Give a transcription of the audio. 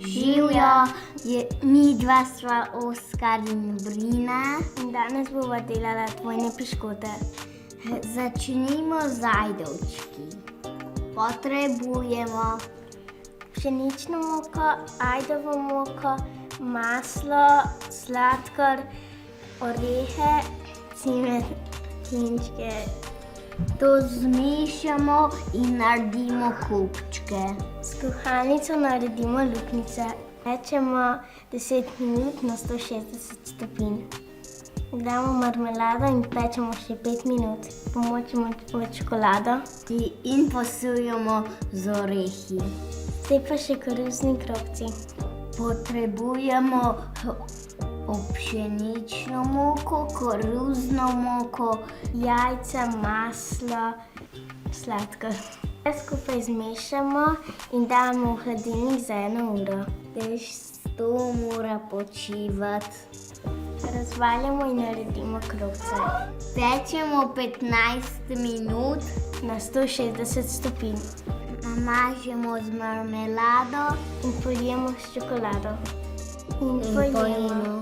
Živjo, mi dva sva Oskar in Brina. In danes bova delala dvojne piškote. Začnimo z ajdovčki. Potrebujemo Pšenično moko, ajdovo moko, maslo, sladkor, orehe, cimet, klinčke. to zmešamo in naredimo kupčke. S kuhalnico naredimo luknjice. Pečemo 10 minut na 160 stopinj. Damo marmelado in pečemo še 5 minut. Pomočimo v čokolado. In posujemo z orehi. Zdaj pa še koruzni krogci. Potrebujemo pšenično moko, koruzno moko, Jajca, maslo, sladkor. Vse skupaj zmešamo in damo v hladilnik za 1 uro. Testo mora počivati. Razvaljamo in naredimo krogce. Pečemo 15 minut, Na 160 stopinj. namažemo z marmelado In polijemo s čokolado. In in pojemo. pojemo.